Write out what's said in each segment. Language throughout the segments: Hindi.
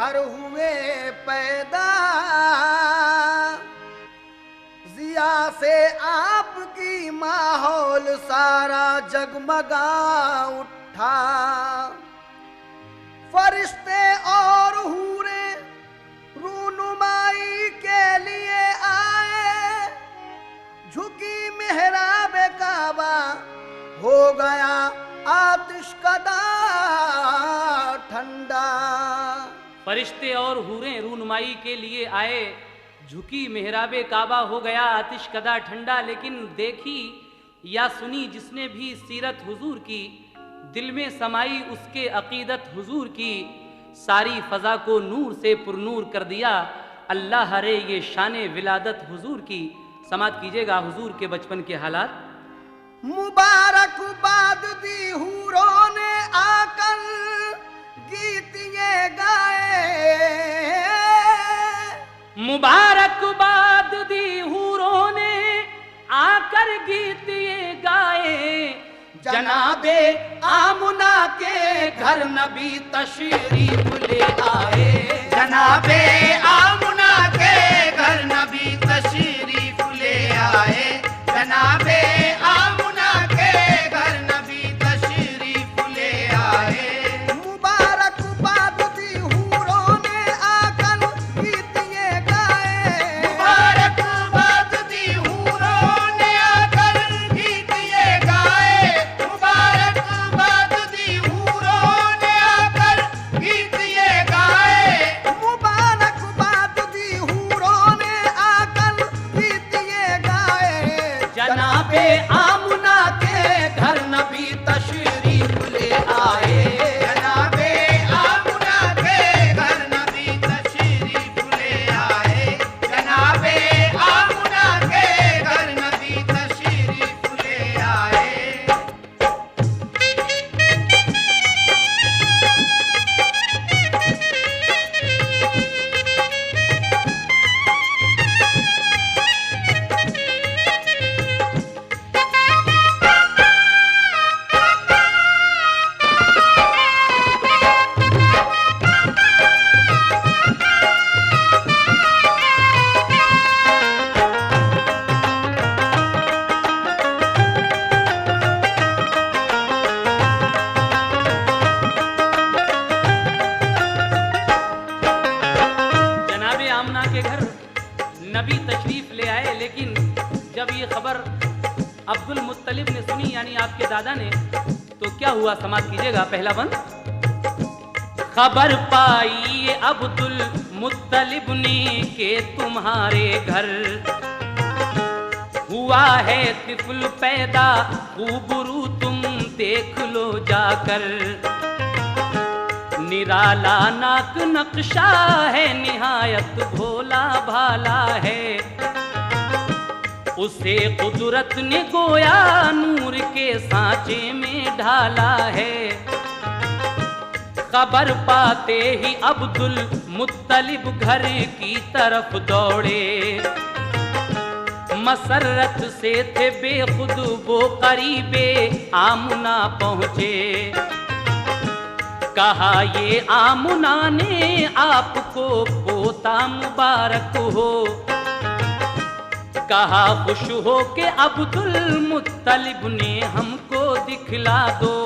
घर हुए पैदा, जिया से आपकी माहौल सारा जगमगा उठा। फरिश्ते और हूरे रूनुमाई के लिए आए, झुकी मेहराब काबा हो गया आतिशकदा ठंडा। फरिश्ते और हूरें रूनुमाई के लिए आए, झुकी मेहराबे काबा हो गया आतिशकदा ठंडा। लेकिन देखी या सुनी जिसने भी सीरत हुजूर की, दिल में समाई उसके अकीदत हुजूर की, सारी फजा को नूर से पुरनूर कर दिया। अल्लाह रे ये शाने विलादत हुजूर की। समात कीजिएगा हुजूर के बचपन के हालात। मुबारकबाद दी हूरों ने आकर गीत ये गाए, मुबारकबाद दी हूरों ने आकर गीत ये गाए। जनाबे आमुना के घर नबी तशरीफ ले आए, जनाबे आमुना के घर नबी तशरीफ ले आए, जनाबे आमुना के घर नबी तशरीफ ले आए। मुबारकबाद दी हूरों ने आकर गीत ये गाए, मुबारकबाद दी हूरों ने आकर गीत ये गाए, मुबारकबाद दी हूरों ने आकर गीत ये गाए, मुबारकबाद दी हूरों ने आकर गीत ये गाए। जनाबे आमुना के घर नबी तशरीफ ले आए, जनाबे आमुना के घर नबी तशरीफ ले आए, जनाबे आमुना के घर नबी तशरीफ ले आए। जनाबे आमना के घर नबी तशरीफ ले आए। लेकिन जब ये खबर अब्दुल मुत्तलिब ने सुनी, यानी आपके दादा ने, तो क्या हुआ? समात कीजिएगा पहला बंद। खबर पाई अब्दुल मुत्तलिब ने के तुम्हारे घर हुआ है तिफल पैदा, खूबरू तुम देख लो जाकर। निराला नाक नक्शा है, निहायत भोला भाला है, उसे कुदरत ने गोया नूर के सांचे में ढाला है। खबर पाते ही अब्दुल मुत्तलिब घर की तरफ दौड़े, मसरत से थे बेखुद वो करीबे आमुना पहुँचे। कहा ये आमुना ने आपको पोता मुबारक हो, कहा खुश हो के अब्दुल मुत्तलिब ने हमको दिखला दो।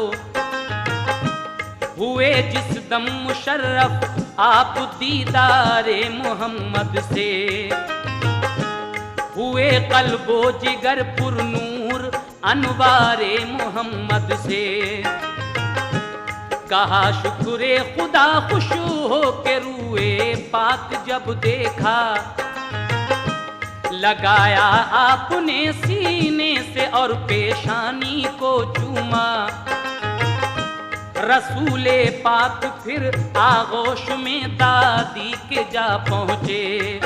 हुए जिस दम मुशर्रफ आप दीदारे मोहम्मद से, हुए कल्बो जिगर पुरनूर अनवारे मोहम्मद से। कहा शुक्रे खुदा खुश हो के रूए पाक जब देखा, लगाया आपने सीने से और पेशानी को चूमा। रसूले पाक फिर आगोश में दादी के जा पहुँचे,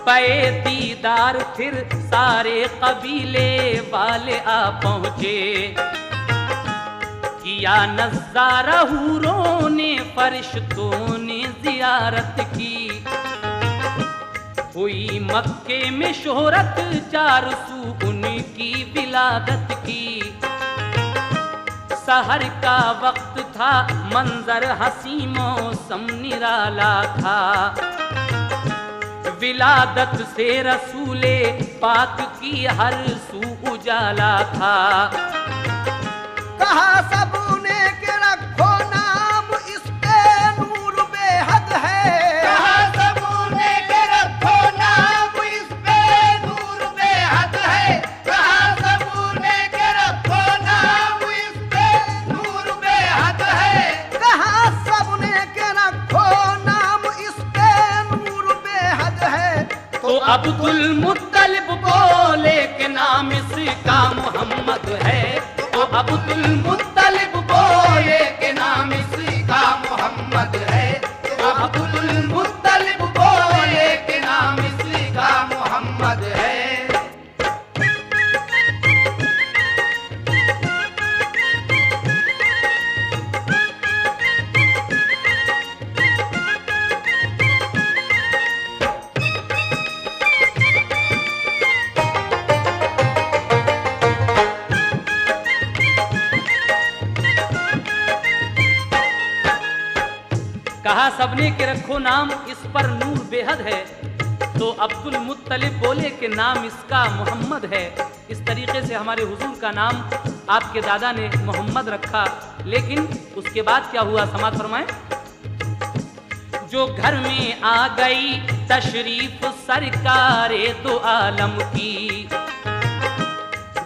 पे दीदार फिर सारे कबीले वाले आ पहुँचे। किया नज़ारा हूरों ने फरिश्तों ने जियारत की, हुई मक्के में शोहरत चार सू उनकी विलादत की। सहर का वक्त था मंजर हसीमों मौसम निराला था। विलादत से रसूले पाक की हर सू उजाला था। कहा सबने के रखो नाम, इस पे नूर बेहद है। कहा सबने के रखो नाम, इस पे नूर बेहद है। कहा सबने के रखो नाम, इस पे नूर बेहद है। कहा सबने के रखो नाम, इस पे नूर बेहद है। तो अब्दुल मुत्तलिब बोले के नाम इसका मोहम्मद है। तो अब्दुल मुत्तलिब बोले के नाम इसका मोहम्मद है। तो अब्दुल मुत्तलिब बोले के नाम इसका मोहम्मद है। कहा सबने के रखो नाम, इस पर नूर बेहद है। तो अब्दुल मुत्तलिब बोले कि नाम इसका मोहम्मद है। इस तरीके से हमारे हुजूर का नाम आपके दादा ने मोहम्मद रखा। लेकिन उसके बाद क्या हुआ, समात फरमाएं। जो घर में आ गई तशरीफ सरकारे दो आलम की,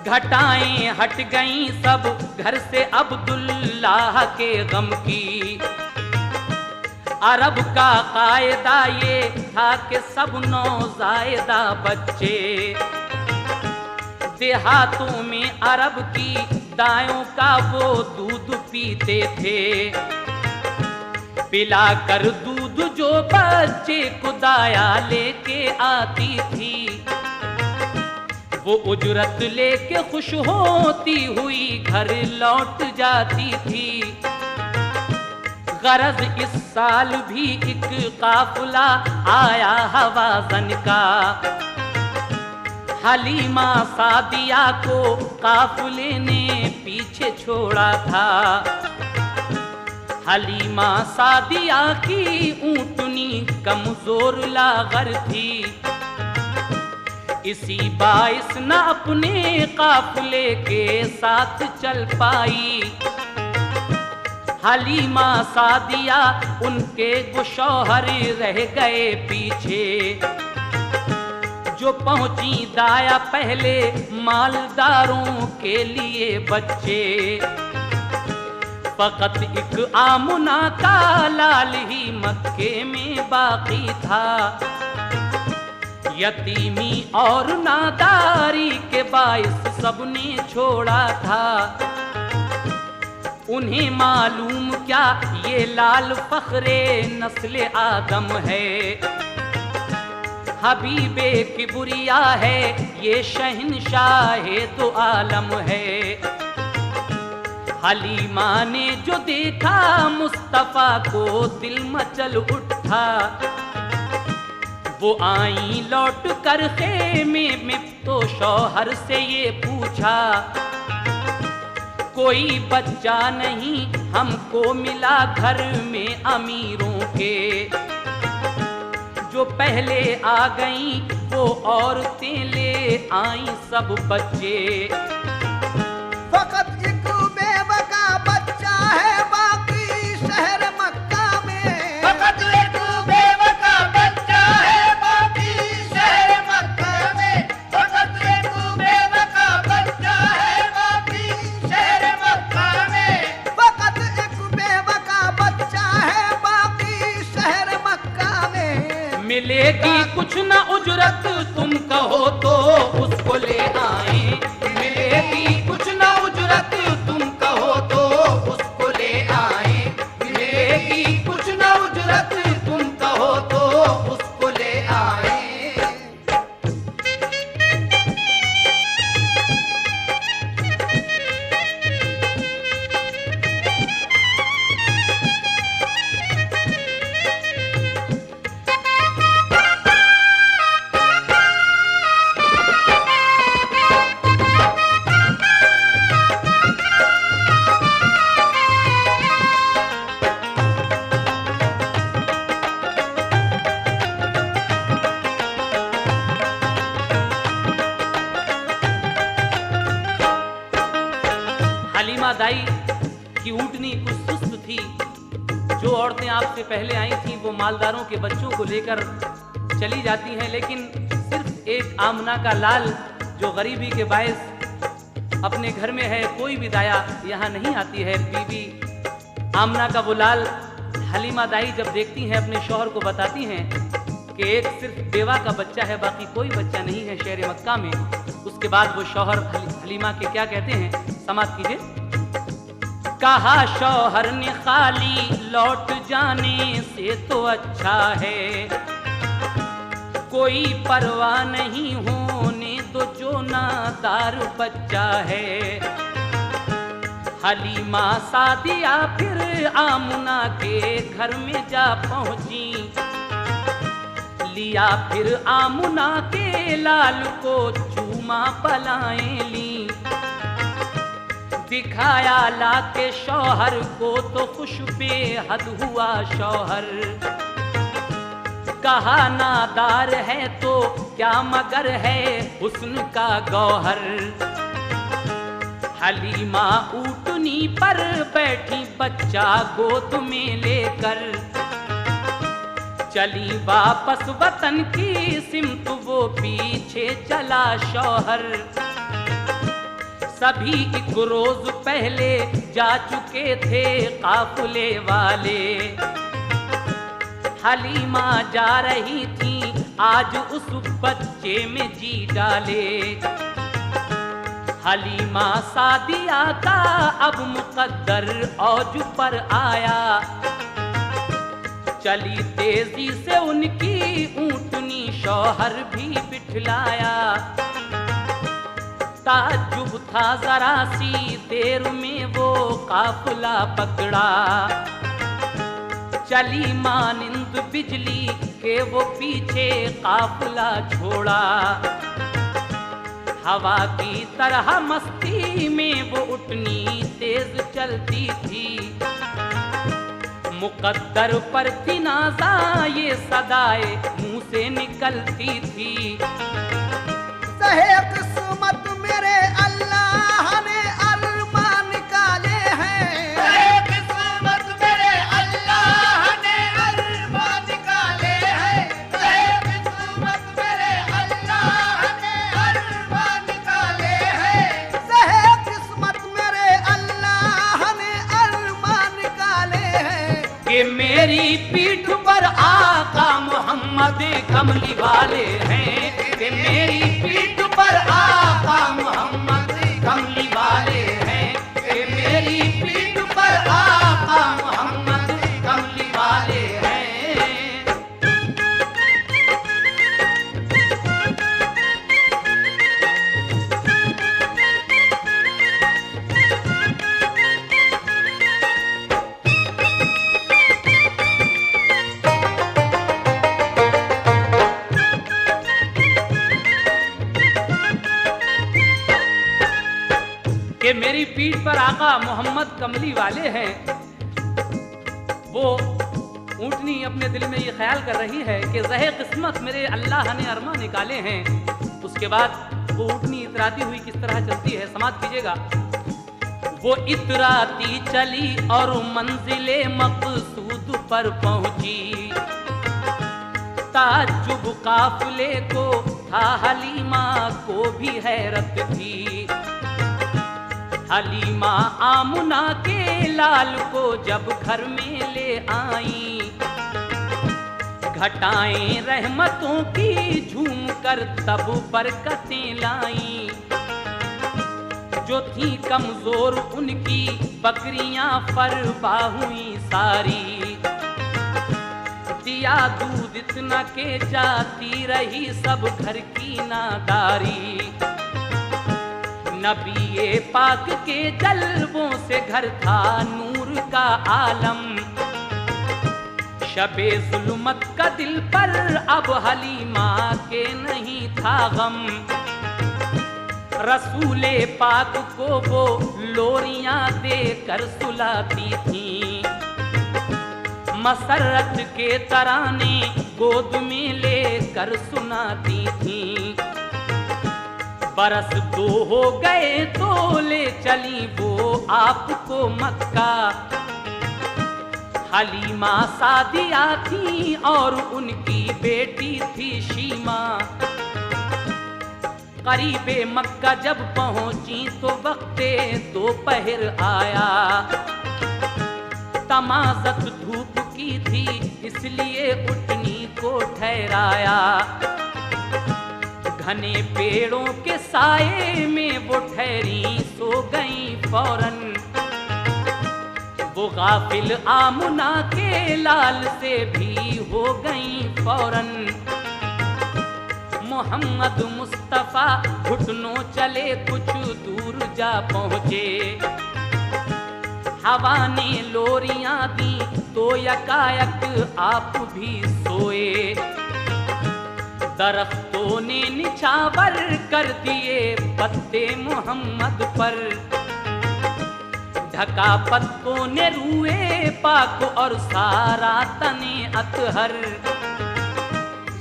घटाएं हट गईं सब घर से अब्दुल्लाह के गम की। अरब का कायदा ये था कि सब नौज़ायदा बच्चे देहातों में अरब की दायों का वो दूध पीते थे। पिला कर दूध जो बच्चे को दाया लेके आती थी, वो उजरत लेके खुश होती हुई घर लौट जाती थी। गरज इस साल भी एक काफिला आया हवाज़न का, हलीमा सादिया को काफिले ने पीछे छोड़ा था। हलीमा सादिया की ऊँटनी कमजोर लागर थी, इसी बाइस न अपने काफिले के साथ चल पाई। हलीमा सादिया उनके गुशौहर रह गए पीछे। जो पहुंची दाया पहले मालदारों के लिए बच्चे, फकत एक आमुना का लाल ही मक्के में बाकी था। यतीमी और नादारी के बाइस सबने छोड़ा था। उन्हें मालूम क्या ये लाल फखरे नस्ले आदम है, हबीबे किबरिया है, ये शहनशाहे दो आलम है। हलीमा ने जो देखा मुस्तफा को दिल मचल उठा। वो आई लौट कर खेमे में तो शौहर से ये पूछा, कोई बच्चा नहीं हमको मिला घर में अमीरों के। जो पहले आ गईं वो औरतें ले आई सब बच्चे। फकत एक बेबका बच्चा है बाकी शहर मक्का में। फकत एक बेबका बच्चा है बाकी शहर मक्का में। फकत एक बेबका बच्चा है बाकी शहर मक्का में। फकत एक बेबका बच्चा है बाकी शहर मक्का में। मिलेगी कुछ न उजरत तुम कहो तो उसको ले आए। मिलेगी कुछ न उजरत तुम कहो तो उसको ले आए। मिलेगी कुछ न उजरत तुम कहो तो उसको ले आए। हलीमा दाई की ऊँटनी कुछ सुस्त थी। जो औरतें आपसे पहले आई थीं वो मालदारों के बच्चों को लेकर चली जाती हैं, लेकिन सिर्फ एक आमना का लाल जो गरीबी के बायस अपने घर में है, कोई भी दाया यहाँ नहीं आती है। बीबी आमना का वो लाल हलीमा दाई जब देखती हैं अपने शौहर को बताती हैं कि एक सिर्फ बेवा का बच्चा है, बाकी कोई बच्चा नहीं है शहर मक्का में। उसके बाद वो शौहर हलीमा के क्या कहते हैं, समाप्त कीजिए। कहा शौहर ने खाली लौट जाने से तो अच्छा है, कोई परवाह नहीं होने दो जो नादार बच्चा है। हलीमा सादिया फिर आमुना के घर में जा पहुंची, लिया फिर आमुना के लाल को चूमा पलाएं ली। दिखाया ला के शौहर को तो खुश बेहद हुआ शौहर, कहा नादार है तो क्या मगर है हुस्न का गौहर। हलीमा ऊँटनी पर बैठी बच्चा गोद में लेकर, चली वापस वतन की सिमत वो पीछे चला शौहर। सभी एक रोज पहले जा चुके थे काफिले वाले, हलीमा जा रही थी आज उस बच्चे में जी डाले। हलीमा सादिया का अब मुकद्दर औज पर आया, चली तेजी से उनकी ऊँटनी शौहर भी बिठलाया। ताज्जुब था जरा सी देर में वो काफिला पकड़ा, चली मानिंद बिजली के वो पीछे काफिला छोड़ा। हवा की तरह मस्ती में वो उठनी तेज चलती थी, मुकद्दर पर थी नाज़ा ये सदाए मुंह से निकलती थी। सहे किस्मत मेरे अल्लाह ने अरमा निकाले हैं, सहे किस्मत मेरे अल्लाह ने अरमा निकाले हैं, सहे किस्मत मेरे अल्लाह ने अरमा निकाले हैं। सहे किस्मत मेरे अल्लाह ने अरमा निकाले हैं। कि मेरी पीठ पर आका मोहम्मद कमली वाले हैं, कि मेरी पीठ पर आका मोहम्मद कमली वाले हैं, कि मेरी पीठ पर आका मोहम्मद कमली वाले हैं। कि मेरी पीठ पर आका मोहम्मद कमली वाले हैं। वो ऊँटनी अपने दिल में ये ख्याल कर रही है कि ज़हे किस्मत मेरे अल्लाह ने अरमा निकाले हैं। उसके बाद वो ऊँटनी इतराती हुई किस तरह चलती है, समाप्त कीजिएगा। वो इतराती चली और मंजिले मकसूद पर पहुंची, ताज्जुब काफिले को था हलीमा को भी हैरत थी। हलीमा आमुना के लाल को जब घर में ले आई, घटाएं रहमतों की झूम कर तब बरकतें लाई। जो थी कमजोर उनकी बकरियां फरबा हुई सारी, दिया दूध इतना के जाती रही सब घर की नादारी। नबी पाक के जलवों से घर था नूर का आलम, शबे जुल्मत का दिल पर अब हलीमा के नहीं था गम। रसूले पाक को वो लोरियां देकर सुलाती थी, मसरत के तराने गोद में लेकर सुनाती थी। बरस 2 हो गए तो ले चली वो आपको मक्का। हलीमा सादिया थी और उनकी बेटी थी शीमा। करीबे मक्का जब पहुंची तो वक्ते दोपहर आया। तमाज़त धूप की थी इसलिए उठनी को ठहराया। घने पेड़ों के साए में वो ठहरी सो गई फौरन। वो गाफिल आमुना के लाल से भी हो गई फौरन। मोहम्मद मुस्तफा घुटनों चले कुछ दूर जा पहुँचे। हवा ने लोरियां दी तो यकायक आप भी सोए। दरख्तों ने निछावर कर दिए पत्ते मोहम्मद पर। ढका पत्तों ने रूए पाक और सारा तने अतहर।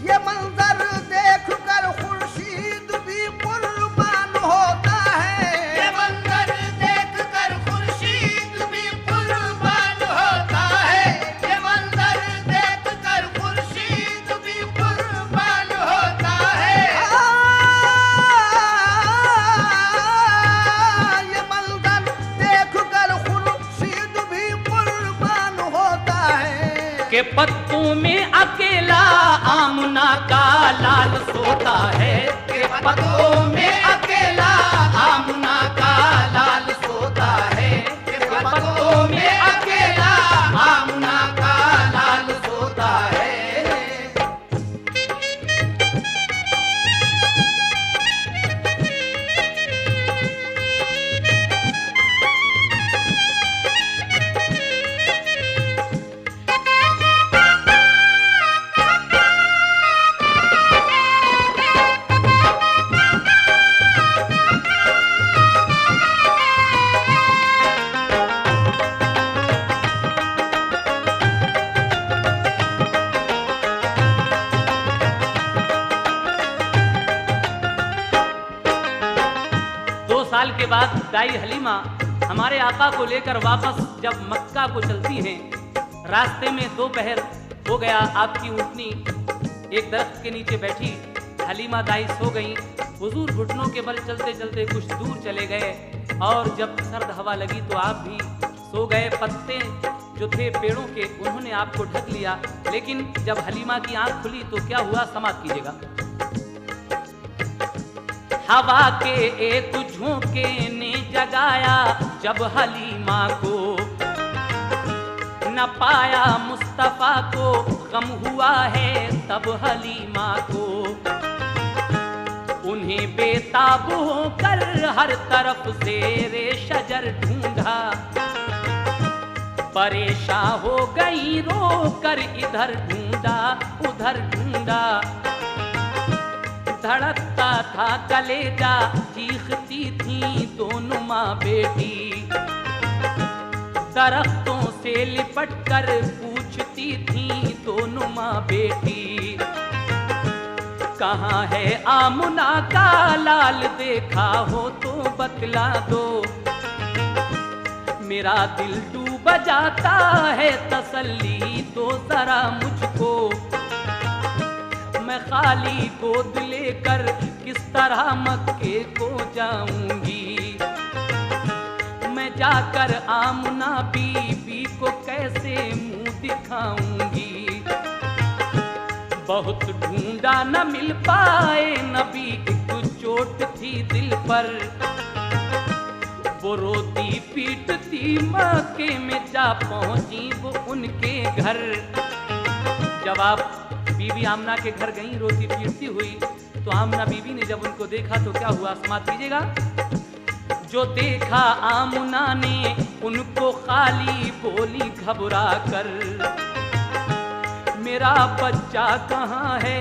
ये मंजर देख कर खुर्शीद भी कुर्बान होता है। ये मंजर देख कर खुर्शीद भी कुर्बान होता है। ये मंजर देख कर खुर्शीद भी कुर्बान होता है। ये मंजर देख कर खुर्शीद भी कुर्बान होता है। के पत्तों में अकेला आमना का लाल सोता है। के पत्तों में अकेला आमना का लाल सोता है। के पत्तों में अकेला आमना का लाल सोता है। साल के बाद दाई हलीमा हमारे आका को लेकर वापस जब मक्का को चलती हैं, रास्ते में दोपहर हो गया। आपकी ऊँटनी एक दरख्त के नीचे बैठी। हलीमा दाई सो गई। हुजूर घुटनों के बल चलते चलते कुछ दूर चले गए और जब सर्द हवा लगी तो आप भी सो गए। पत्ते जो थे पेड़ों के उन्होंने आपको ढक लिया। लेकिन जब हलीमा की आंख खुली तो क्या हुआ, समाप्त कीजिएगा। हवा के एक झोंके ने जगाया जब हलीमा को। न पाया मुस्तफा को गम हुआ है तब हलीमा को। उन्हें बेताब होकर हर तरफ से रे शजर ढूंढा। परेशान हो गई रो कर इधर ढूंढा उधर ढूंढा। धड़कता था कलेजा चीखती थी दोनों माँ बेटी। दरख्तों से लिपट कर पूछती थी दोनों माँ बेटी। कहाँ है आमुना का लाल, देखा हो तो बतला दो। मेरा दिल डूब जाता है, तसल्ली दो जरा मुझको। मैं खाली गोद लेकर किस तरह मक्के को जाऊंगी। मैं जाकर आमुना बीबी को कैसे मुंह दिखाऊंगी। बहुत ढूंढा न मिल पाए नबी, एक चोट थी दिल पर। वो रोती पीटती मक्के में जा पहुंची वो उनके घर। जब आप बीबी आमना के घर गई रोती पीटती हुई तो आमना बीबी ने जब उनको देखा तो क्या हुआ, समाप्त कीजिएगा। जो देखा आमना ने उनको खाली बोली घबरा कर। मेरा बच्चा कहाँ है,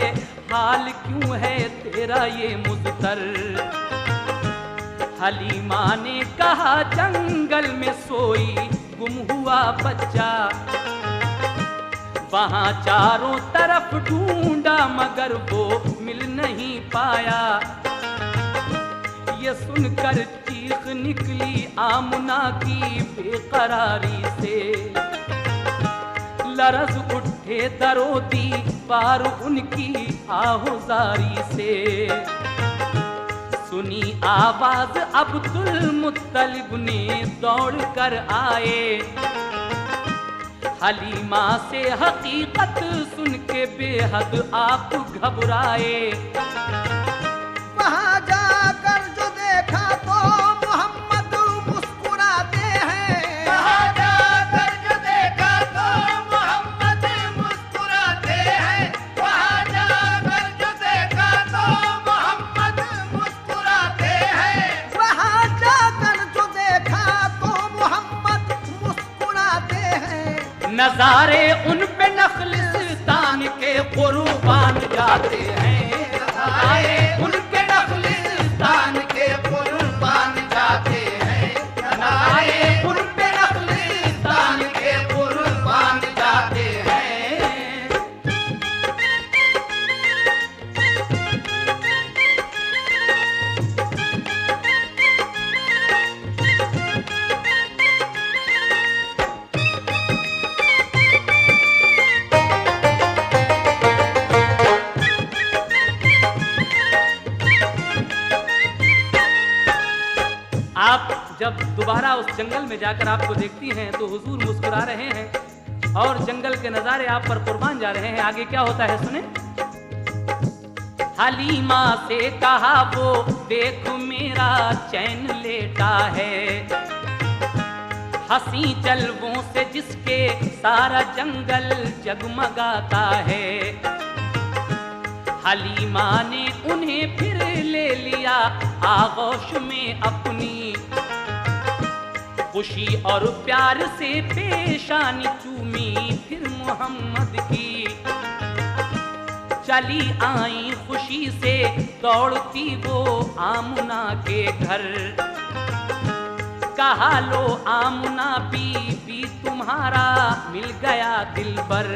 हाल क्यों है तेरा ये मुज़तर। हलीमा ने कहा जंगल में सोई गुम हुआ बच्चा। वहाँ चारों तरफ ढूंढा मगर वो मिल नहीं पाया। ये सुनकर चीख चीख निकली आमुना की बेकरारी से, लरज उठे दरो दीवार उनकी आहुजारी से। सुनी आवाज अब्दुल मुत्तलिब ने दौड़ कर आए, हलीमा से हकीकत सुन के बेहद आप घबराए। वहाँ जाकर जो देखा तो मोहम्मद मुस्कुराते हैं, वहाँ जाकर जो देखा तो मोहम्मद मुस्कुराते हैं, वहाँ जाकर जो देखा तो मोहम्मद मुस्कुराते हैं। वहाँ जाकर जो देखा तो मोहम्मद मुस्कुराते हैं। नजारे उन पे नखलिस्तान के कुर्बान जाते हैं, नजारे उनके नखलिस्तान के कुर्बान जाते हैं, नजारे उनके नखलिस्तान के कुर्बान जाते हैं। आप जब दोबारा उस जंगल में जाकर आपको देखती हैं तो हुजूर मुस्कुरा रहे हैं और जंगल के नजारे आप पर कुर्बान जा रहे हैं। आगे क्या होता है सुने। हलीमा से कहा वो देख मेरा चैन लेटा है, हंसी जलवों से जिसके सारा जंगल जगमगाता है। हलीमा ने उन्हें फिर ले लिया आगोश में अपनी, खुशी और प्यार से पेशानी चूमी फिर मोहम्मद की। चली आई खुशी से दौड़ती वो आमुना के घर, कहा लो आमुना बीबी तुम्हारा मिल गया दिलबर।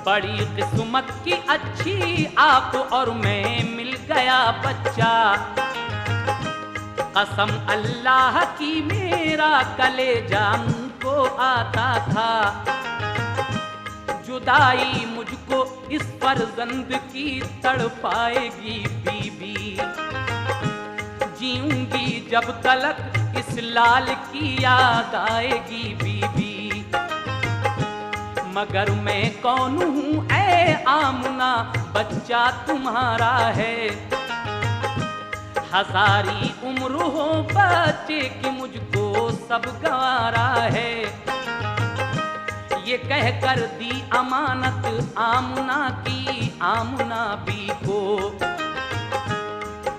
बड़ी किस्मत की अच्छी आप और मैं मिल गया बच्चा, कसम अल्लाह की मेरा कलेजा मुझको आता था। जुदाई मुझको इस फर्जंद की तड़पाएगी बीबी, जीऊंगी जब तलक इस लाल की याद आएगी बीबी। मगर मैं कौन हूँ ऐ आमुना बच्चा तुम्हारा है, हजारी उम्र हो बच्चे की मुझको सब गवारा है। ये कह कर दी अमानत आमुना की आमुना बी को,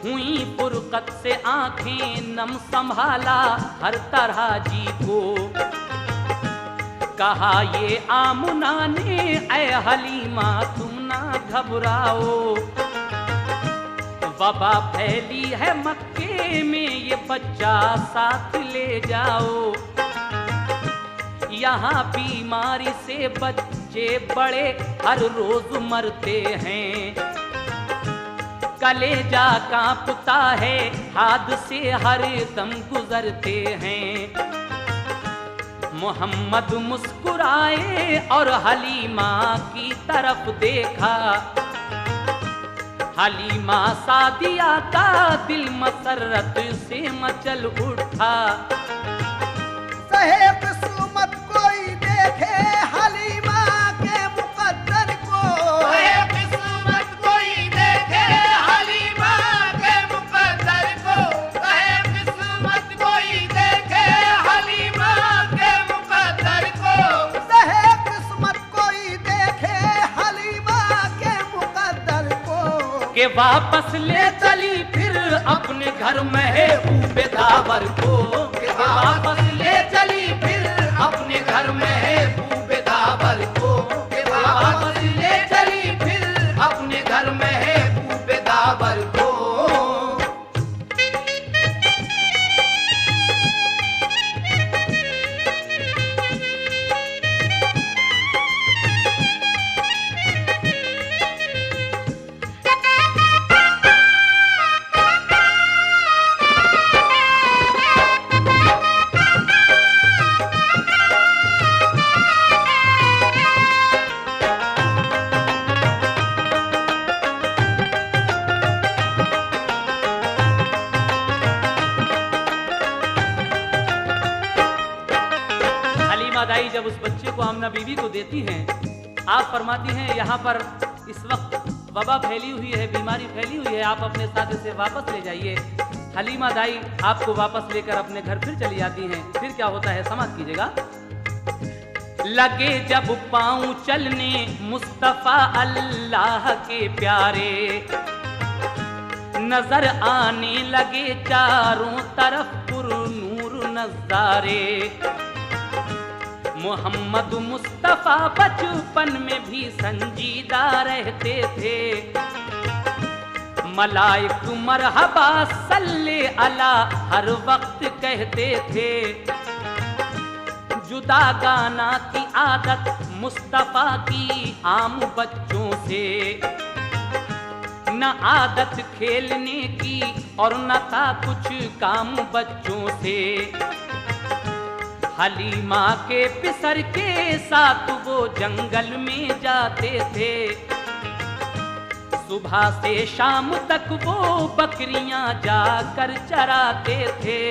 हुई फुरकत से आंखें नम संभाला हर तरह जी को। कहा ये आमुना ने ऐ हलीमा तुम ना घबराओ, वबा फैली है मक्के में ये बच्चा साथ ले जाओ। यहाँ बीमारी से बच्चे बड़े हर रोज मरते हैं, कलेजा कांपता है हादसे हर दम गुजरते हैं। मोहम्मद मुस्कुराए और हलीमा की तरफ देखा, हलीमा सादिया का दिल मसरत से मचल उठा। सहे किस्मत कोई देखे हलीमा के मुकद्दर को, सहे किस्मत कोई देखे हलीमा के मुकद्दर को, सहे किस्मत कोई देखे हलीमा के मुकद्दर को। सहे किस्मत कोई देखे हलीमा के मुकद्दर को, के वापस ले चली फिर अपने घर महबूबे दावर को। के वापस ले चली फिर अपने घर महबूबे दावर को, के वापस ले चली फिर अपने घर महबूबे दावर को। हलीमा दाई जब उस बच्चे को आमना बीवी को देती हैं, आप फरमाती हैं यहाँ पर इस वक्त वबा फैली हुई है, बीमारी फैली हुई है, आप अपने साथ इसे वापस ले जाइए। हलीमा दाई आपको वापस लेकर अपने घर फिर चली जाती हैं। फिर क्या होता है समाप्त कीजिएगा। लगे जब पाँव चलने मुस्तफा अल्लाह के प्यारे, नजर आने लगे चारों तरफ पुरनूर नजारे। मोहम्मद मुस्तफा बचपन में भी संजीदा रहते थे, मलाइक मरहबा सल्ले अला हर वक्त कहते थे। जुदा गाना की आदत मुस्तफा की आम बच्चों से, न आदत खेलने की और न था कुछ काम बच्चों से। हलीमा के पिसर के साथ वो जंगल में जाते थे, सुबह से शाम तक वो बकरियां जाकर चराते थे।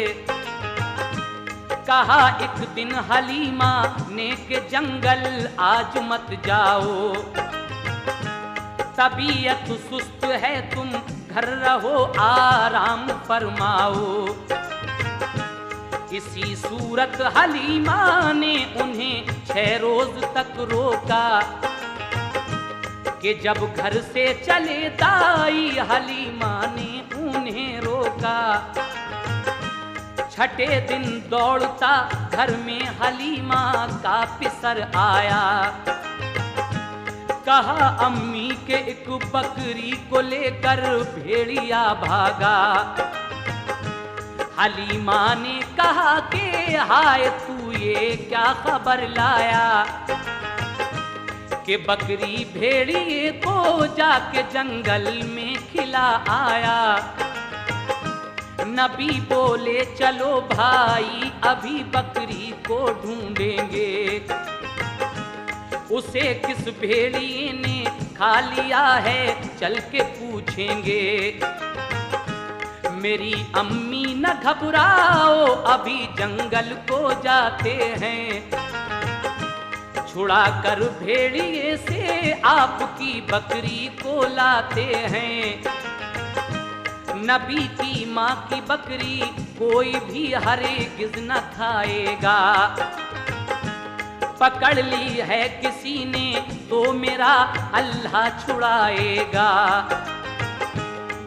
कहा एक दिन हलीमा ने के जंगल आज मत जाओ, तबीयत सुस्त है तुम घर रहो आराम फरमाओ। इसी सूरत हलीमा ने उन्हें 6 रोज तक रोका, कि जब घर से चले दाई हलीमा ने उन्हें रोका। छठे दिन दौड़ता घर में हलीमा का पिसर आया, कहा अम्मी के एक बकरी को लेकर भेड़िया भागा। हलीमा ने कहा कि हाय तू ये क्या खबर लाया, कि बकरी भेड़िए को जाके जंगल में खिला आया। नबी बोले चलो भाई अभी बकरी को ढूंढेंगे, उसे किस भेड़िए ने खा लिया है चल के पूछेंगे। मेरी अम्मी न घबराओ अभी जंगल को जाते हैं, छुड़ा कर भेड़िए से आपकी बकरी को लाते हैं। नबी की माँ की बकरी कोई भी हरगिज़ न खाएगा, पकड़ ली है किसी ने तो मेरा अल्लाह छुड़ाएगा।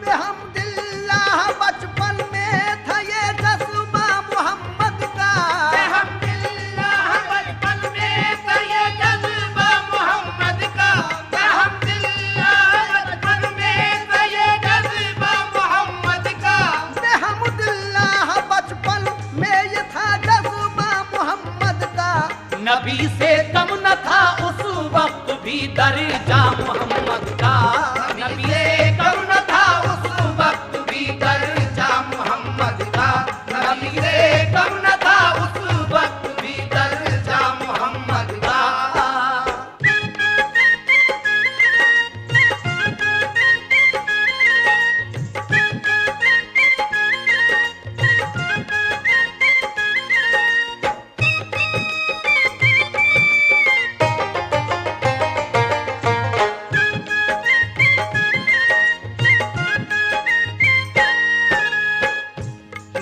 बेहम्दुलिल्लाह बचपन में था ये जज्बा मोहम्मद का, बेहम्दुलिल्लाह बचपन में था ये जज्बा मोहम्मद का। बेहम्दुलिल्लाह बचपन में था ये जज्बा मोहम्मद का। बेहम्दुलिल्लाह बचपन में ये था जज्बा मोहम्मद का। नबी से कम न था उस वक्त भी दर्जा मोहम्मद का, नबी से कम न था उस वक्त भी दर्जा मोहम्मद का। नबी से कम न था उस वक्त भी दर्जा मोहम्मद का।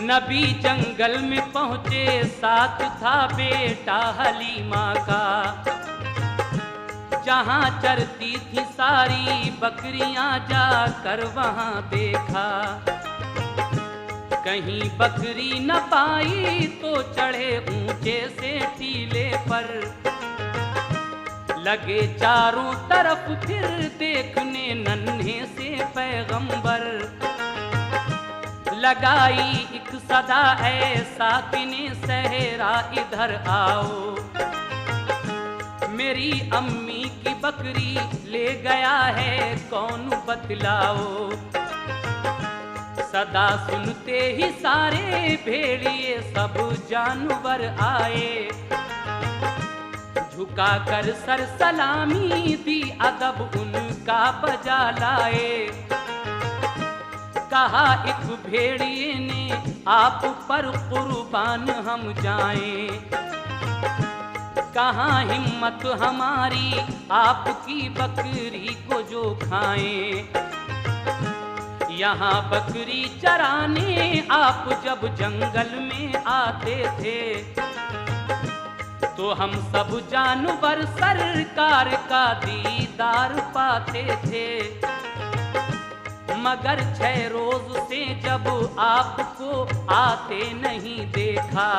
नबी जंगल में पहुँचे साथ था बेटा हलीमा का, जहाँ चरती थी सारी बकरियां जाकर वहाँ देखा। कहीं बकरी न पाई तो चढ़े ऊंचे से टीले पर, लगे चारों तरफ फिर देखने नन्हे से पैगंबर। लगाई एक सदा ऐसा किने सहरा इधर आओ, मेरी अम्मी की बकरी ले गया है कौन बतलाओ। सदा सुनते ही सारे भेड़िए सब जानवर आए, झुका कर सर सलामी दी अदब उनका बजा लाए। कहा एक भेड़िए ने आप पर कुर्बान हम जाएं, कहाँ हिम्मत हमारी आपकी बकरी को जो खाएं। यहाँ बकरी चराने आप जब जंगल में आते थे तो हम सब जानवर सरकार का दीदार पाते थे। मगर 6 रोज से जब आपको आते नहीं देखा,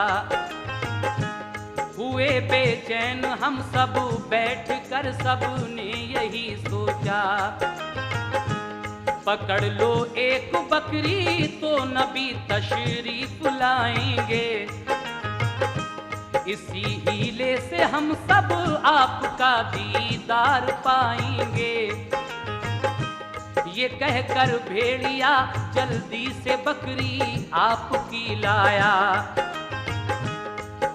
हुए बेचैन हम सब बैठकर सबने यही सोचा, पकड़ लो एक बकरी तो नबी तशरीफ लाएंगे। इसी हीले से हम सब आपका दीदार पाएंगे। ये कहकर भेड़िया जल्दी से बकरी आपकी लाया।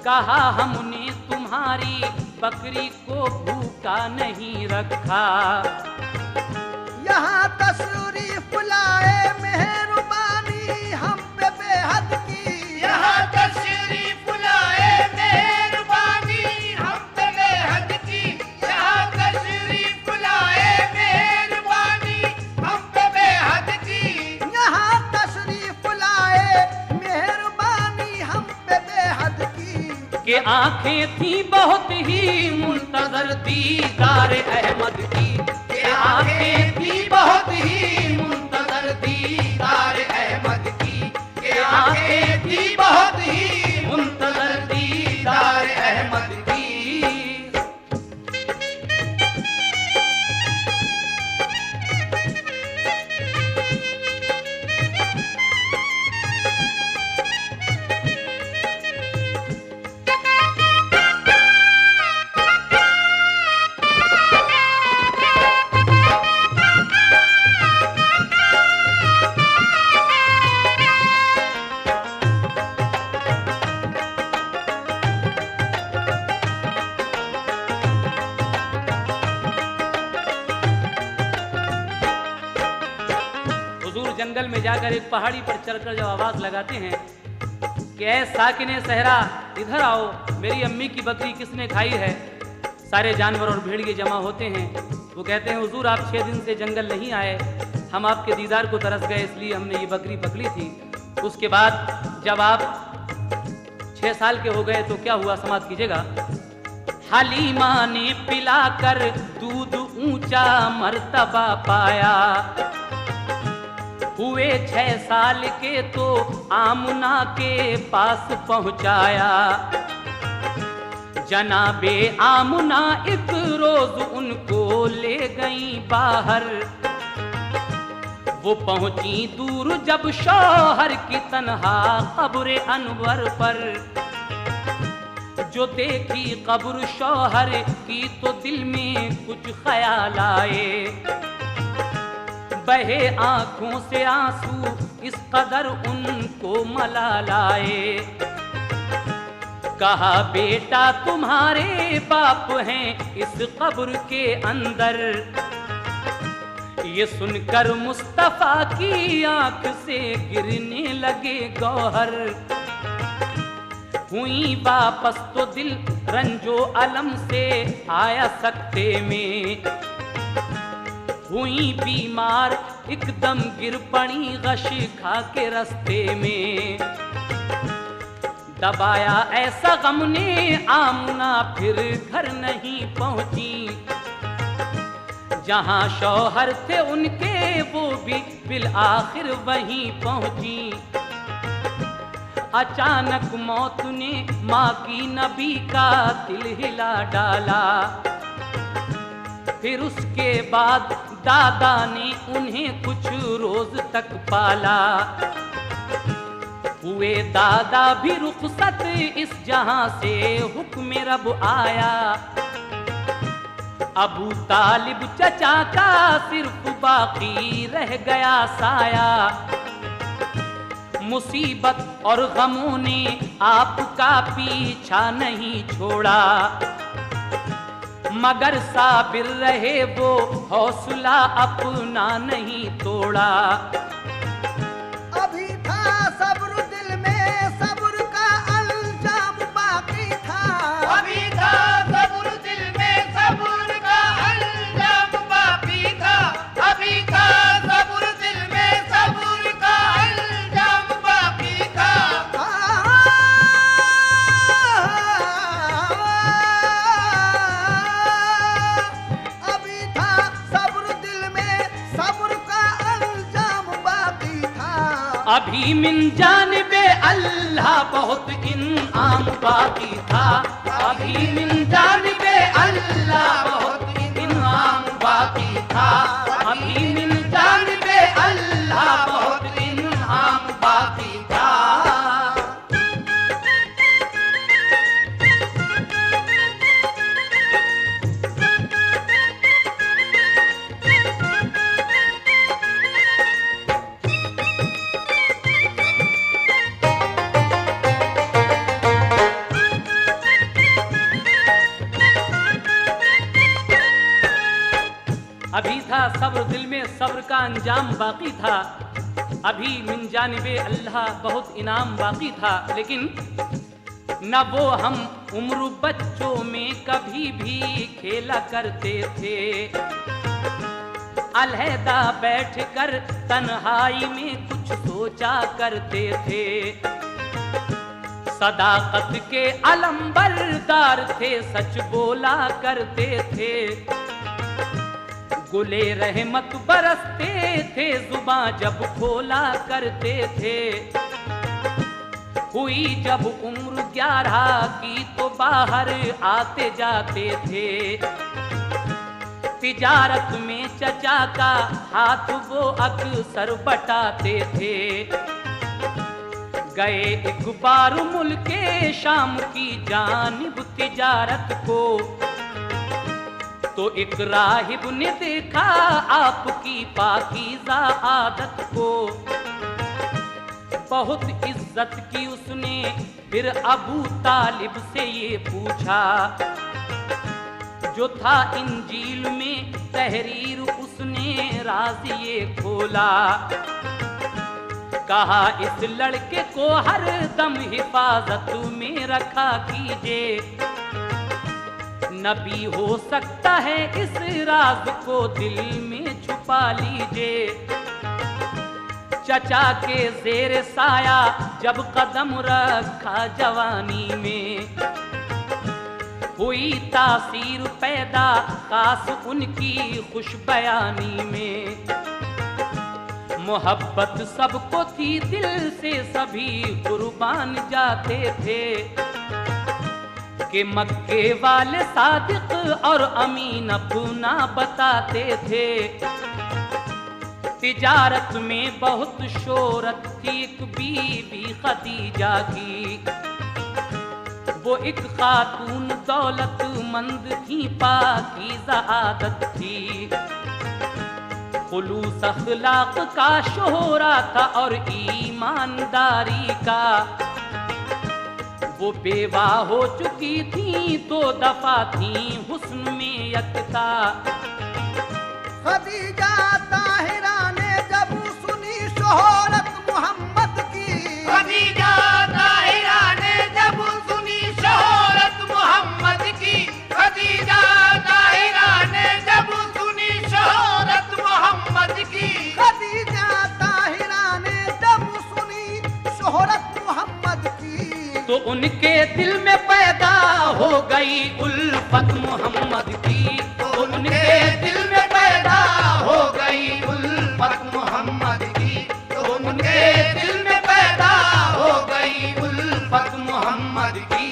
कहा हमने तुम्हारी बकरी को भूखा नहीं रखा। यहाँ तशरीफ लाए मेहरबानी हम पे बेहद की। यहाँ तशरीफ लाए मेहरबानी हम पे बेहद की। यहाँ तशरीफ लाए मेहरबानी हम पे बेहद की। यहाँ तशरीफ लाए मेहरबानी हम पे बेहद की। कि आंखें थी बहुत ही मुंतजर दीदार अहमद की। के आंखें थी बहुत ही मुंतजर दीदार अहमद की। के आंखें थी बहुत ही मुंतजर दीदार अहमद की। जंगल में जाकर एक पहाड़ी पर चढ़कर जब आवाज लगाते हैं कि ऐ साकिने सहरा इधर आओ, मेरी अम्मी की बकरी किसने खाई है। सारे जानवर और भेड़िए जमा होते हैं। वो कहते हैं हुजूर आप 6 दिन से जंगल नहीं आए, हम आपके दीदार को तरस गए इसलिए हमने ये बकरी पकड़ी थी। उसके बाद जब आप 6 साल के हो गए तो क्या हुआ समाप्त कीजिएगा। हलीमा ने पिलाकर दूध ऊंचा मर्तबा पाया। हुए 6 साल के तो आमुना के पास पहुंचाया। जनाबे आमुना एक रोज उनको ले गई बाहर। वो पहुंची दूर जब शौहर की तन्हा कब्र अनवर पर। जो देखी कब्र शौहर की तो दिल में कुछ ख्याल आए। बहे आंखों से आंसू इस कदर उनको मलाल आए। कहा बेटा तुम्हारे बाप हैं इस कब्र के अंदर। ये सुनकर मुस्तफा की आंख से गिरने लगे गौहर। हुई वापस तो दिल रंजो अलम से आया सकते में। हुई बीमार एकदम गिर पड़ी गश खा के रास्ते में। दबाया ऐसा गम ने आमुना फिर घर नहीं पहुंची। जहां शौहर थे उनके वो भी बिल आखिर वहीं पहुंची। अचानक मौत ने माँ की नबी का दिल हिला डाला। फिर उसके बाद दादा ने उन्हें कुछ रोज तक पाला। हुए दादा भी रुखसत इस जहां से हुक्म रब आया। अबू तालिब चचा का सिर्फ बाकी रह गया साया। मुसीबत और गमों ने आपका पीछा नहीं छोड़ा। मगर साबिर रहे वो हौसला अपना नहीं तोड़ा। अभी था सब्र दिल में, सब्र का अल्जाम बाकी था। अभी था अभी मिन जानिबे अल्लाह बहुत इनाम बाकी था, अभी मिन जानिबे अल्लाह बहुत इनाम बाकी था, अभी मिन जानिबे अल्लाह बहुत इनाम बाकी था। अभी था सब्र दिल में, सब्र का अंजाम बाकी था, अभी मिन जानिबे अल्लाह बहुत इनाम बाकी था। लेकिन न वो हम उम्र बच्चों में कभी भी खेला करते थे, अलहदा बैठकर तन्हाई में कुछ सोचा करते थे, सदाकत के अलंबरदार थे, सच बोला करते थे, गुले रहमत बरसते थे, जुबां जब खोला करते थे। हुई जब उम्र 11 की तो बाहर आते जाते थे, तिजारत में चचा का हाथ वो अक्सर बटाते थे। गए एक बार मुल्के शाम की जानिब तिजारत को, तो एक राहिब ने देखा आपकी पाकीज़ा आदत को, बहुत इज्जत की उसने फिर अबू तालिब से ये पूछा, जो था इंजील में तहरीर उसने राज ये खोला, कहा इस लड़के को हर दम हिफाजत में रखा कीजिए, नबी हो सकता है इस राज को दिल में छुपा लीजिए। चचा के जेर साया जब कदम रखा जवानी में, हुई तासीर पैदा खास उनकी खुश बयानी में। मोहब्बत सबको थी दिल से, सभी कुर्बान जाते थे, कि मक्के वाले सादिक और अमीन अपना बताते थे। तिजारत में बहुत शोहरत थी एक बीबी खदीजा की, वो एक खातून दौलतमंद थी, पाकीज़ा आदत थी, खुलूस अखलाक का शोहरा था और ईमानदारी का। वो बेवा हो चुकी थी, 2 दफा थी हुस्न में यकता। खदीजा ताहिरा ने जब सुनी शोहरत मोहम्मद की, खदीजा ताहिरा ने जब सुनी शोहरत मोहम्मद की, खदीजा ताहिरा ने जब सुनी शोहरत मोहम्मद की, खदीजा ताहिरा ने जब सुनी शोहरत मोहम्मद की, तो उनके दिल में पैदा हो गई उल्फत मोहम्मद की, तो उनके दिल में पैदा हो गई उल्फत मोहम्मद की, तो उनके दिल में पैदा हो गई उल्फत मोहम्मद की।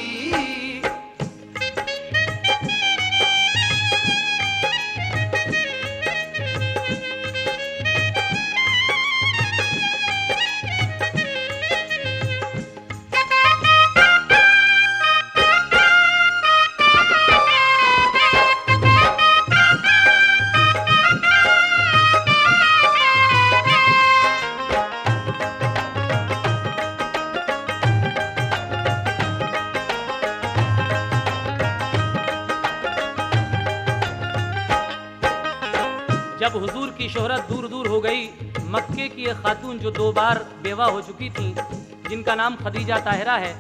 जब हुजूर की शोहरत दूर दूर हो गई, मक्के की एक खातून जो 2 बार बेवा हो चुकी थी, जिनका नाम खदीजा ताहिरा है,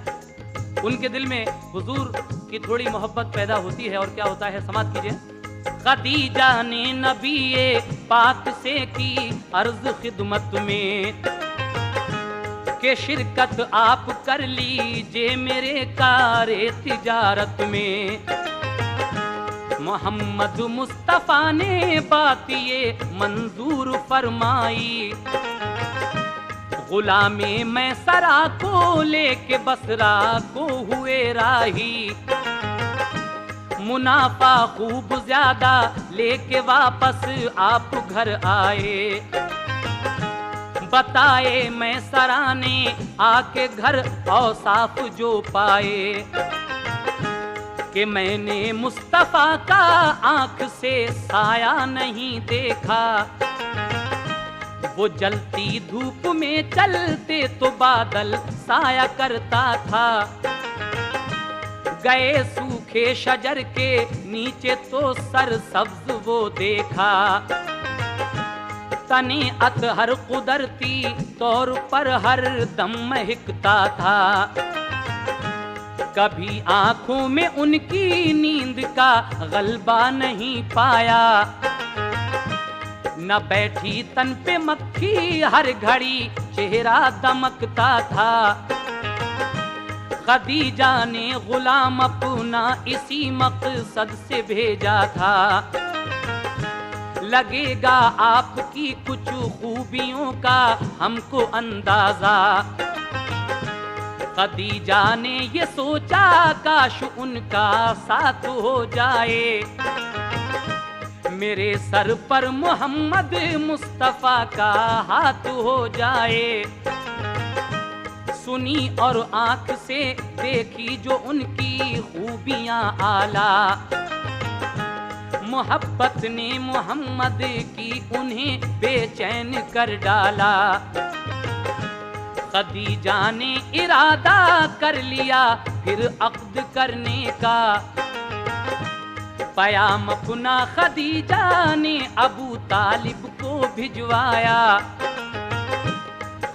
उनके दिल में हुजूर की थोड़ी मोहब्बत पैदा होती है। और क्या होता है, समात कीजिए। खदीजा ने नबी पाक से की अर्ज खिदमत में, के शिरकत आप कर लीजिए मेरे कारे तिजारत में। मोहम्मद मुस्तफ़ा ने बात ये मंजूर फरमाई, गुलामे मैं सरा को लेके बसरा को हुए राही, मुनाफा खूब ज्यादा लेके वापस आप घर आए। बताए मैं सरा ने आके घर औसाफ जो पाए, कि मैंने मुस्तफा का आंख से साया नहीं देखा। वो जलती धूप में चलते तो बादल साया करता था, गए सूखे शजर के नीचे तो सर सब्ज वो देखा। तने अतहर कुदरती तौर पर हर दम महकता था, कभी आंखों में उनकी नींद का गलबा नहीं पाया। न बैठी तन पे मक्खी हर घड़ी चेहरा दमकता था। खदीजा ने गुलाम अपना इसी मकसद से भेजा था, लगेगा आपकी कुछ खूबियों का हमको अंदाजा। खदीजा ने ये सोचा काश उनका साथ हो जाए, मेरे सर पर मोहम्मद मुस्तफा का हाथ हो जाए। सुनी और आंख से देखी जो उनकी खूबियां आला, मोहब्बत ने मोहम्मद की उन्हें बेचैन कर डाला। खदीजा ने इरादा कर लिया फिर अक्द करने का, पयाम अपना खदीजा ने अबू तालिब को भिजवाया।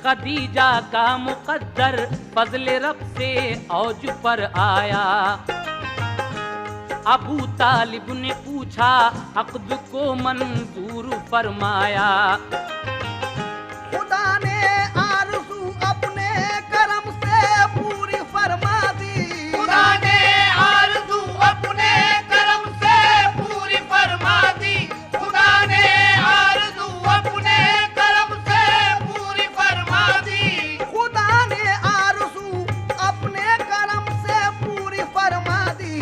खदीजा का मुकद्दर फजल रब से औज पर आया। अबू तालिब ने पूछा अक्द को मंजूर फरमाया। खुदा ने आरज़ू अपने करम से पूरी फरमा दी, खुदा ने आरज़ू अपने करम से पूरी फरमा दी, खुदा ने आरज़ू अपने करम से पूरी फरमा दी, खुदा ने आरज़ू अपने करम से पूरी फरमा दी।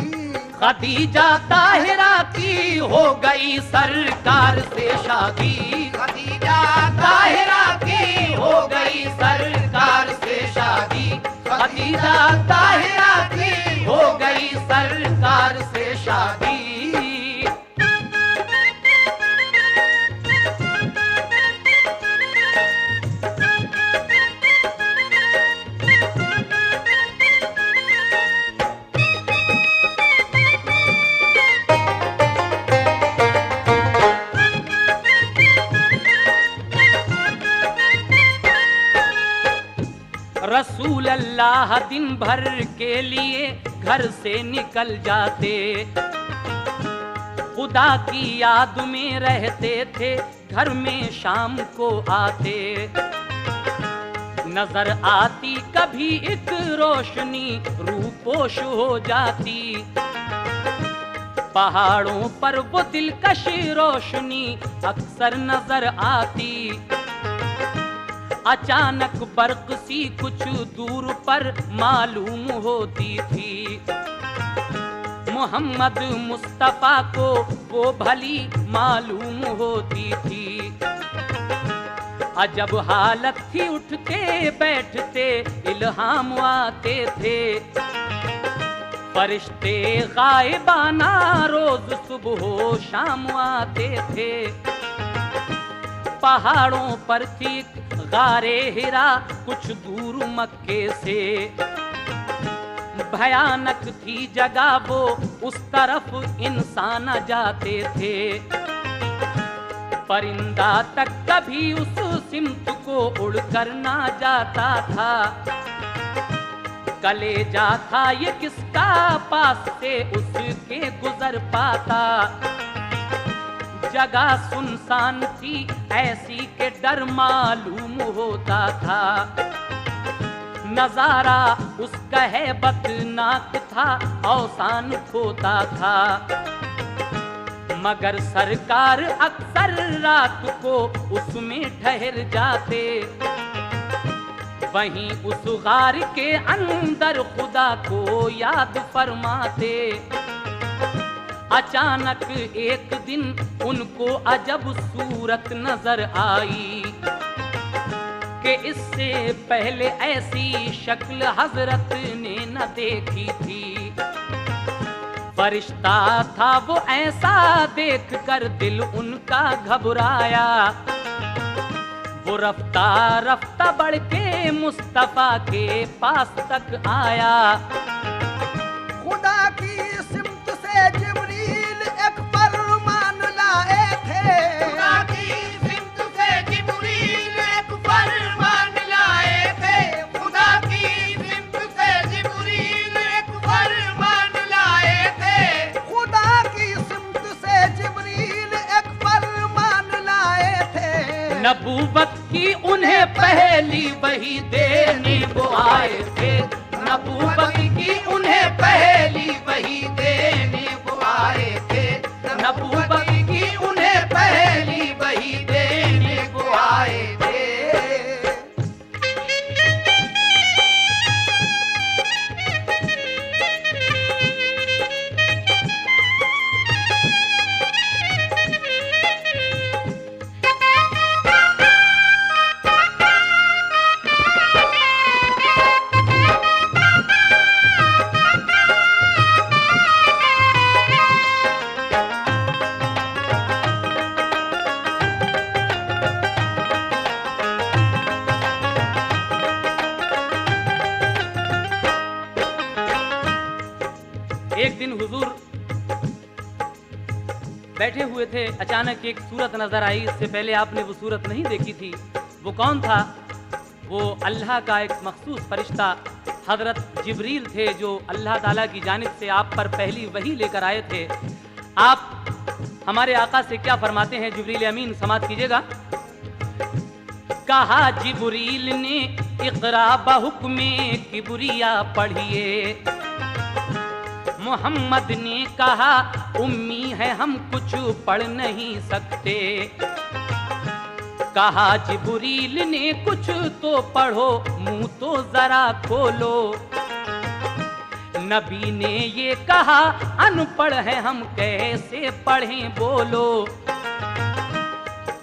खदीजा ताहिरा की हो गई सरकार से शादी, खदीजा ताहिरा की हो गई सरकार से शादी, खदीजा ताहिरा की हो गई सरकार से शादी। रसूल अल्लाह दिन भर के लिए घर से निकल जाते, खुदा की याद में रहते थे, घर में शाम को आते। नजर आती कभी एक रोशनी रूपोश हो जाती, पहाड़ों पर वो दिलकश रोशनी अक्सर नजर आती। अचानक बर्क सी कुछ दूर पर मालूम होती थी, मोहम्मद मुस्तफा को वो भली मालूम होती थी। अजब हालत थी, उठते बैठते इल्हाम आते थे, फरिश्ते गायबाना रोज सुबह हो शाम आते थे। पहाड़ों पर थी गारे हिरा कुछ दूर मक्के से, भयानक थी जगह वो उस तरफ इंसान जाते थे। परिंदा तक कभी उस सिमत को उड़कर ना जाता था। कलेजा था ये किसका पास से उसके गुजर पाता। जगह सुनसान थी ऐसी के डर मालूम होता था। नजारा उसका हैबतनाक था, औसान खोता था। मगर सरकार अक्सर रात को उसमें ठहर जाते। वहीं उस गार के अंदर खुदा को याद फरमाते। अचानक एक दिन उनको अजब सूरत नजर आई कि इससे पहले ऐसी शक्ल हजरत ने न देखी थी। फरिश्ता था वो ऐसा देख कर दिल उनका घबराया। वो रफ्ता रफ्ता बढ़ के मुस्तफा के पास तक आया। खुदा की सिमत से जिब्रील एक फरमान लाए थे। खुदा की सिमत से जिब्रील एक फरमान लाए थे। खुदा की सिमत से जिब्रील एक फरमान लाए थे। खुदा की सिमत से जिब्रील एक फरमान लाए थे। नबूवत की उन्हें पहली वही देने वो आए थे। नबूवत की उन्हें पहली वही देने वो आए थे। नबूवत की उन्हें पहली वही देने वो आए थे। एक दिन हुजूर बैठे हुए थे, अचानक एक सूरत नजर आई। इससे पहले आपने वो सूरत नहीं देखी थी। वो कौन था? वो अल्लाह का एक मखसूस फरिश्ता हजरत जिब्रील थे, जो अल्लाह ताला की जानिब से आप पर पहली वही लेकर आए थे। आप हमारे आका से क्या फरमाते हैं? जिब्रील अमीन समात कीजिएगा। कहा जिब्रील ने इक़रा बहुक्मे किबरिया पढ़िए। मोहम्मद ने कहा उम्मी है हम कुछ पढ़ नहीं सकते। कहा जिब्रील ने कुछ तो पढ़ो, मुंह तो जरा खोलो। नबी ने ये कहा अनपढ़ है हम कैसे पढ़ें बोलो।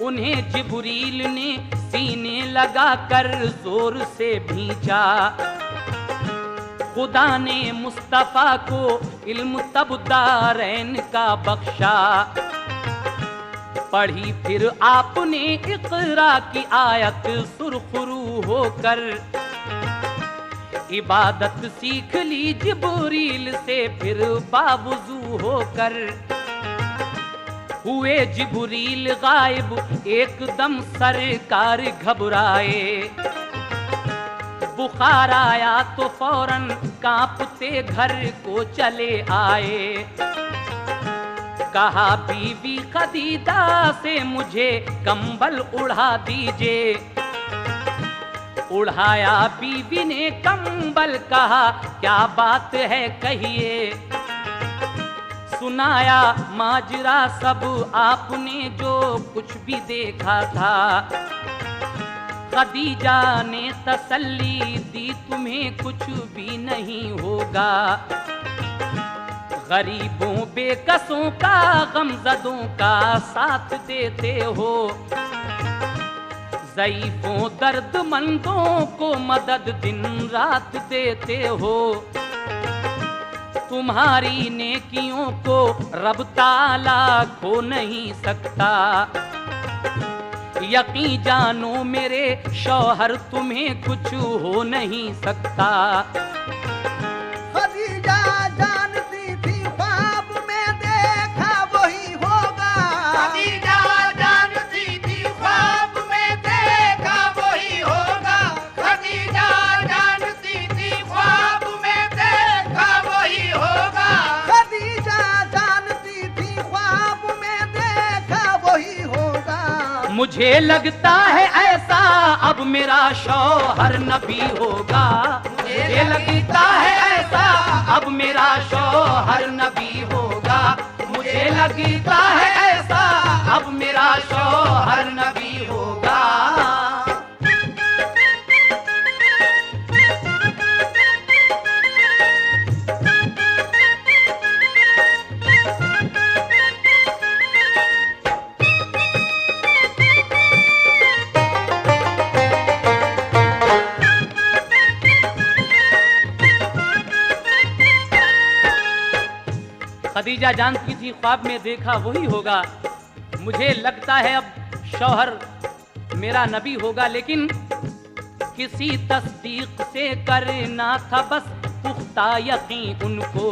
उन्हें जिब्रील ने सीने लगा कर जोर से भींचा। खुदा ने मुस्तफा को इल्म तब दारैन का बख्शा। पढ़ी फिर आपने इक़रा की आयत सुरखरू होकर। इबादत सीख ली जिब्रील से फिर बावुज़ू होकर। हुए जिब्रील गायब एकदम सरकार घबराए। बुखार आया तो फौरन कांपते घर को चले आए। कहा बीवी खदीजा से मुझे कंबल उड़ा दीजिए। उड़ाया बीवी ने कंबल, कहा क्या बात है कहिए। सुनाया माजरा सब आपने जो कुछ भी देखा था। खदीजा ने तसल्ली दी तुम्हें कुछ भी नहीं होगा। गरीबों बेकसों का गमज़दों का साथ देते हो। ज़ईफ़ों दर्दमंदों को मदद दिन रात देते हो। तुम्हारी नेकियों को रब ताला खो नहीं सकता। यकीन जानो मेरे शौहर तुम्हें कुछ हो नहीं सकता। खदीजा जानती थी ख्वाब में देखा वही होगा। खदीजा जानती थी ख्वाब में देखा वही होगा। खदीजा जानती थी ख्वाब में देखा वही होगा। खदीजा जानती थी ख्वाब में देखा वही होगा। मुझे लगता है ऐसा अब मेरा शौहर नबी होगा। मुझे लगता है ऐसा अब मेरा शौहर नबी होगा। मुझे लगता है ऐसा अब मेरा शौहर नबी होगा। खदीजा जानती थी ख्वाब में देखा वही होगा, मुझे लगता है अब शौहर मेरा नबी होगा, लेकिन किसी तस्दीक से करना था बस पुख्ता यकीन उनको।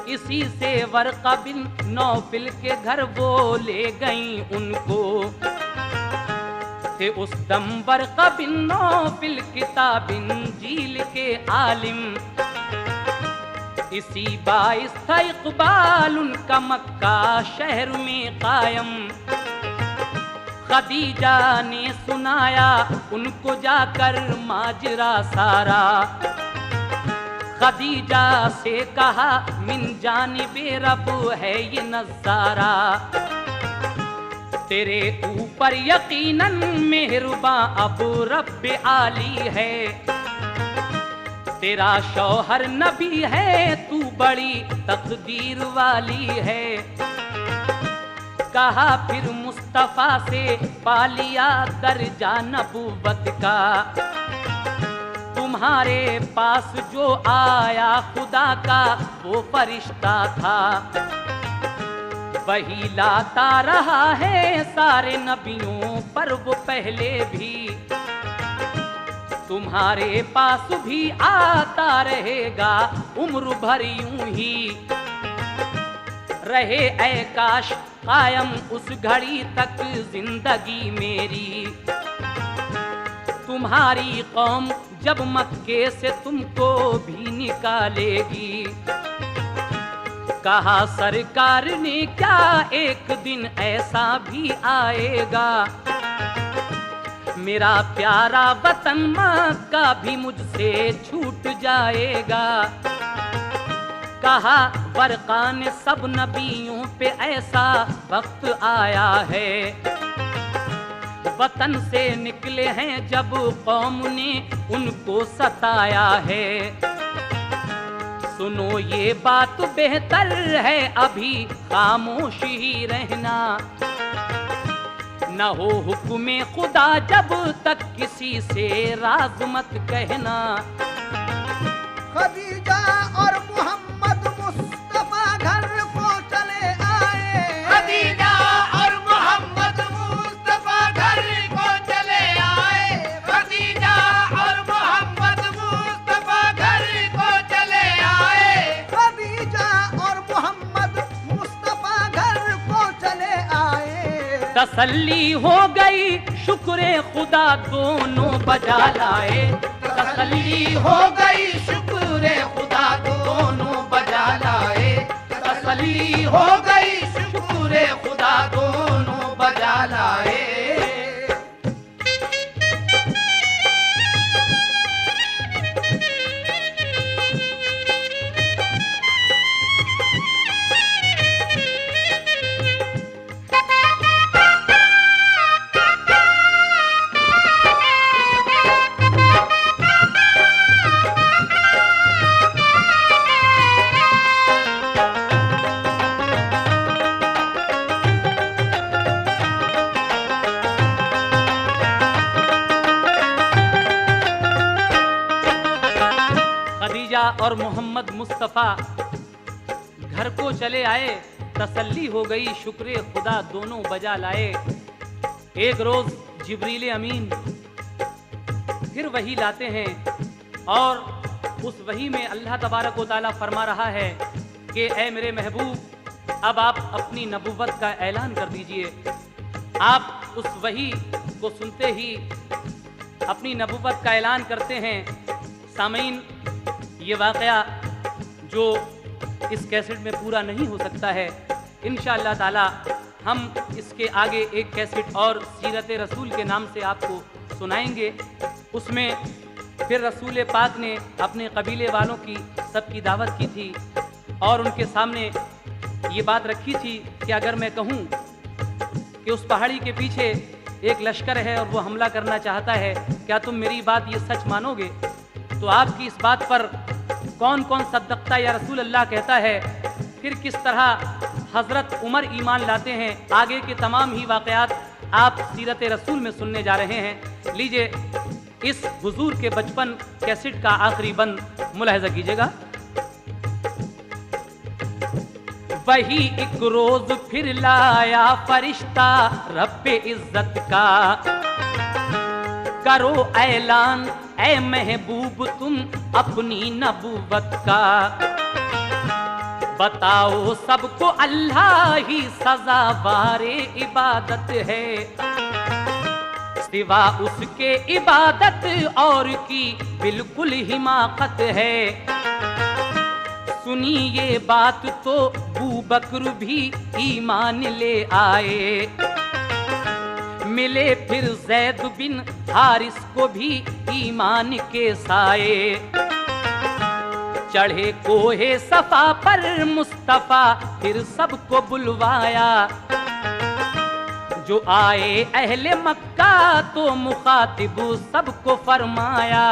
इसी से वर्का बिन नौफिल के घर वो ले गई उनको। थे उस दम वर्का बिन नौफिल किताब इंजील के आलिम, इसी बाइस था इकबाल उनका मक्का शहर में कायम। खदीजा ने सुनाया उनको जाकर माजरा सारा, खदीजा से कहा मिन जानिबे रब है ये नज़ारा। तेरे ऊपर यकीनन मेहरबां अब रब्बे आली है, तेरा शौहर नबी है तू बड़ी तकदीर वाली है। कहा फिर मुस्तफा से पा लिया दर्जा नबूवत का, तुम्हारे पास जो आया खुदा का वो फरिश्ता था। वही लाता रहा है सारे नबियों पर वो पहले भी, तुम्हारे पास भी आता रहेगा उम्र भर यूं ही। रहे ऐ काश कायम उस घड़ी तक जिंदगी मेरी, तुम्हारी कौम जब मक्के से तुमको भी निकालेगी। कहा सरकार ने क्या एक दिन ऐसा भी आएगा, मेरा प्यारा वतन मक्का भी मुझसे छूट जाएगा। कहा वर्का ने सब नबियों पे ऐसा वक्त आया है, वतन से निकले हैं जब कौम ने उनको सताया है। सुनो ये बात बेहतर है अभी खामोश ही रहना, न हो हुक्म खुदा जब तक किसी से राज मत कहना। खदीजा और मोहम्मद मुस्तफा घर को चले आए, खदीजा और मोहम्मद मुस्तफा घर को चले आए, खदीजा और मोहम्मद मुस्तफा घर को चले आए, खदीजा और मोहम्मद मुस्तफा घर को चले आए। तसल्ली हो गई शुक्र खुदा दोनों बजा लाए, तसल्ली हो गई शुक्र खुदा दोनों बजा लाए, तसल्ली हो गई शुक्र खुदा दोनों बजा लाए। और मोहम्मद मुस्तफ़ा घर को चले आए, तसल्ली हो गई शुक्र खुदा दोनों बजा लाए। एक रोज जिब्रील अमीन फिर वही लाते हैं और उस वही में अल्लाह तबारक व तआला फरमा रहा है कि ऐ मेरे महबूब अब आप अपनी नबुव्वत का ऐलान कर दीजिए। आप उस वही को सुनते ही अपनी नबुव्वत का ऐलान करते हैं। सामीन, ये वाक़या जो इस कैसेट में पूरा नहीं हो सकता है, इंशाअल्लाह ताला हम इसके आगे एक कैसेट और सीरत रसूल के नाम से आपको सुनाएंगे। उसमें फिर रसूल पाक ने अपने कबीले वालों की सबकी दावत की थी और उनके सामने ये बात रखी थी कि अगर मैं कहूँ कि उस पहाड़ी के पीछे एक लश्कर है और वो हमला करना चाहता है, क्या तुम मेरी बात ये सच मानोगे? तो आपकी इस बात पर कौन कौन सद्दक़ता या रसूल अल्लाह कहता है, फिर किस तरह हज़रत उमर ईमान लाते हैं, आगे के तमाम ही वाक़यात आप सीरत रसूल में सुनने जा रहे हैं। लीजिए इस हुजूर के बचपन कैसेट का आखिरी बंद मुलाहिज़ा कीजिएगा। वही एक रोज फिर लाया फरिश्ता रब्बे इज्जत का। करो ऐलान ऐ महबूब तुम अपनी नबूवत का। बताओ सबको अल्लाह ही सजावारे इबादत है, सिवा उसके इबादत और की बिल्कुल हिमाकत है। सुनी ये बात तो अबू बकर भी ईमान ले आए। मिले फिर ज़ैद बिन हारिस को भी ईमान के साए। चढ़े कोहे सफा पर मुस्तफा फिर सबको बुलवाया। जो आए अहले मक्का तो मुखातिब सबको फरमाया।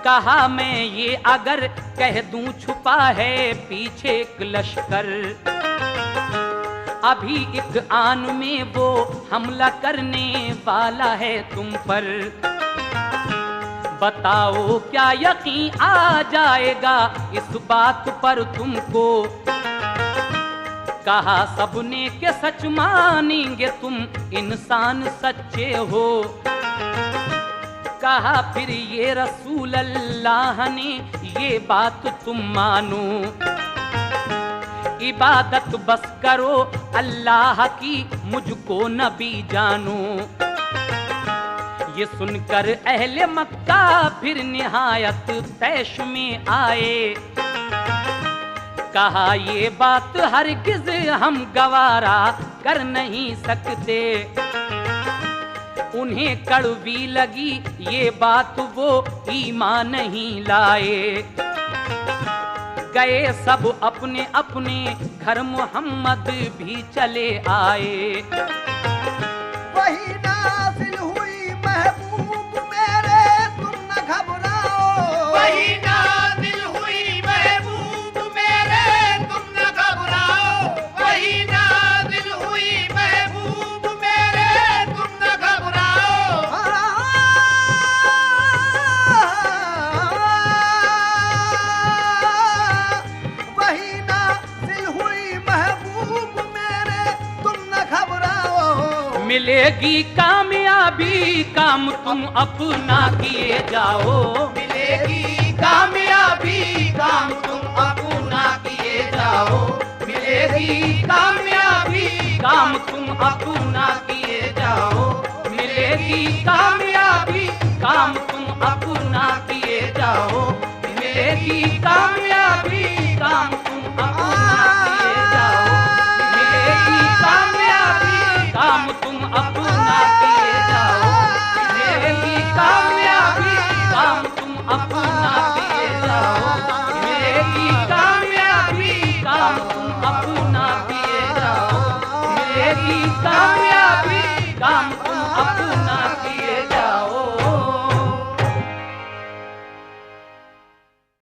कहा मैं ये अगर कह दूं छुपा है पीछे एक लश्कर, अभी एक आन में वो हमला करने वाला है तुम पर। बताओ क्या यकीन आ जाएगा इस बात पर तुमको। कहा सबने के सच मानेंगे तुम इंसान सच्चे हो। कहा फिर ये रसूल अल्लाह ने ये बात तुम मानो। इबादत बस करो अल्लाह की मुझको नबी जानो। ये सुनकर अहले मक्का फिर निहायत तैश में आए। कहा ये बात हरगिज़ हम गवारा कर नहीं सकते। उन्हें कड़वी लगी ये बात वो ईमान नहीं लाए। गए सब अपने अपने घर मोहम्मद भी चले आए। वही नाज़िल हुई महबूब मेरे तुम न घबराओ। वही नाज़िल हुई महबूब मेरे तुम न घबराओ। वही नाज़िल हुई महबूब मेरे तुम न घबराओ। वही नाज़िल हुई महबूब मेरे तुम न घबराओ। मिलेगी कामयाबी काम तुम अपना किए जाओ। मिलेगी कामयाबी काम तुम अपना किए जाओ। मिलेगी कामयाबी काम तुम अपना किए जाओ। मिलेगी कामयाबी काम तुम अपना किए जाओ। मिलेगी कामयाबी काम तुम अपना किए जाओ। मिलेगी कामयाबी काम तुम अपना किए जाओ। मिलेगी कामयाबी काम तुम अपना किए जाओ। मिलेगी